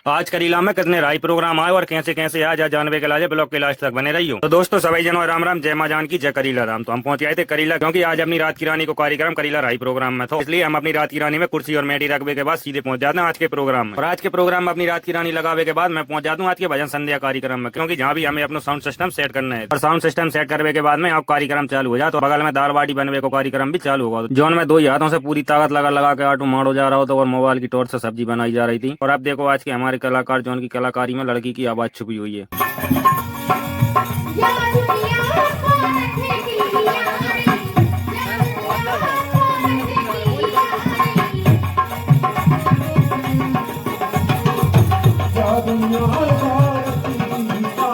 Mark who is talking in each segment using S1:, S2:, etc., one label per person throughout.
S1: आज करीला में कितने राई प्रोग्राम आए और कैसे कैसे आज जानवे के लाजे ब्लॉग के लास्ट तक बने रही हो। तो दोस्तों सभी जनों राम राम, जय मां जान की, जय करीला राम। तो हम पहुंच गए थे करीला, क्योंकि आज अपनी रात की रानी को कार्यक्रम करीला राई प्रोग्राम में था, इसलिए हम अपनी रात की रानी में कुर्सी और मेटी रखने के बाद सीधे पहुंच जाते हैं आज के प्रोग्राम में। और आज के प्रोग्राम में अपनी रात की रानी लगावे के बाद मैं पहुंच जाता हूँ आज के भजन संध्या कार्यक्रम में, क्योंकि जहाँ भी हमें अपना साउंड सिस्टम सेट करना है। और साउंड सिस्टम सेट करने के बाद में आप कार्यक्रम चालू हो जाए तो बगल में दाल बाटी बनवे को कार्यक्रम भी चालू होगा, जोन में दो ही हाथों से पूरी ताकत लगा लगा के आटू मारो जा रहा हो तो और मोबाइल की टॉर्च से सब्जी बनाई जा रही थी। और अब देखो आज के हमारे कलाकार जोन की कलाकारी में लड़की की आवाज छुपी हुई है।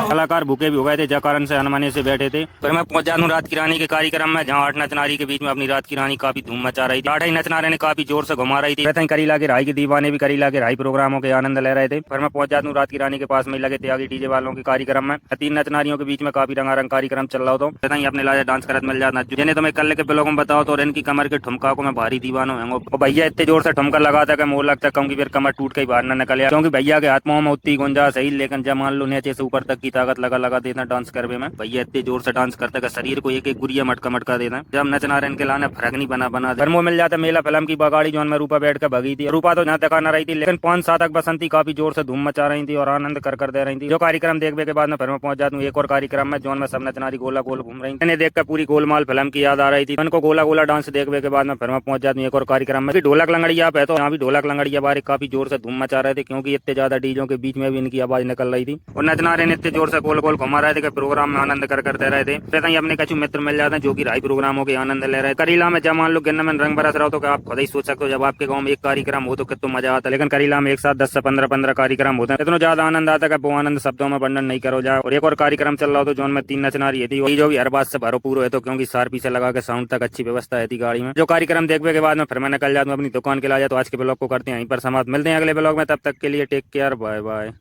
S1: कलाकार भूखे भी हो गए थे, जय कारण से अनमने से बैठे थे। फिर मैं पहुंच जाता हूँ रात की रानी के कार्यक्रम में, जहाँ 8 नचनारी के बीच में अपनी रात की रानी काफी धूम मचा रही थी। 8 ही नचनारे ने काफी जोर से घुमा रही थी। कहते हैं करीला के राई के दीवाने भी करीला के राई प्रोग्रामों के आनंद ले रहे थे। फिर मैं पहुंच जाता हूँ रात की रानी के पास में लगे त्यागी डीजे वालों के कार्यक्रम में। 3 नचनारियों के बीच में काफी रंगारंग कार्यक्रम चल रहा था। ही अपने लाजा डांस करत मिल जाता, जिन्हें तो मैं कल के ब्लॉग में बताओ तो इनकी कमर के ठुमका को मैं भारी दीवाना हूँ। और भैया इतने जोर से ठुमका लगाता है मोर लगता है फिर कमर टूट के बाहर न निकले, क्योंकि भैया के हाथ में उतनी गुंजाइश है, लेकिन जब मान लो नीचे से ऊपर तक की ताकत लगा लगा देना डांस करवे में। भैया इतने जोर से डांस करते हैं शरीर को एक एक गुरिया मटका मटका देना। जब नचना रहे इनके लाने फर्क नहीं बना घर मिल जाता। मेला फिल्म की बगाड़ी जो में रूपा बैठ कर भगी थी। रूपा तो यहाँ तक न रही थी, लेकिन 5 सात तक बसंती काफी जोर से धूम मचा रही थी और आनंद कर दे रही थी। जो कार्यक्रम देखने के बाद में फिर मैं पहुंच जाता हूँ एक और कार्यक्रम में, जोन में सब नचनारी गोला गोल घूम रही थी। इन्हें देखकर पूरी गोलमाल फिल्म की याद आ रही थी। उनको गोला गोला डांस देखने के बाद में फिर मैं पहुंच जाता हूँ एक और कार्यक्रम में। ढोलक लंगड़िया पे तो यहाँ भी ढोलक लंगड़िया बारे काफी जोर से धूम मचा रहे थे, क्योंकि इतने ज्यादा डीजों के बीच में भी इनकी आवाज निकल रही थी। और नचना रहे इतने जोर से गोल गोल घुमा रहे थे कि प्रोग्राम में आनंद कर दे रहे थे। फिर ही अपने कछु मित्र मिल जाते हैं जो कि राई प्रोग्रामों के आनंद ले रहे हैं। करीला में जब मान लो गिन्न में रंग बरस रहा हो तो आप खुद ही सोच सकते हो, जब आपके गांव में एक कार्यक्रम हो तो कितना मजा आता है। लेकिन करीला में एक साथ 10 से 15 कार्यक्रम होते हैं, इतना ज्यादा आनंद आता है कि वो आनंद शब्दों में वर्णन नहीं करो जाए। और एक और कार्यक्रम चल रहा हो तो जोन में 3 नचनारी थी, जो भी हर बात से भरपूर है, तो क्योंकि सार पीछे लगा के साउंड तक अच्छी व्यवस्था है थी गाड़ी में। जो कार्यक्रम देखने के बाद में फिर मैं निकल जाता हूँ अपनी दुकान के लाजा। तो आज के ब्लॉग को करते हैं यहीं पर समाप्त, मिलते हैं अगले ब्लॉग में, तब तक के लिए टेक केयर, बाय बाय।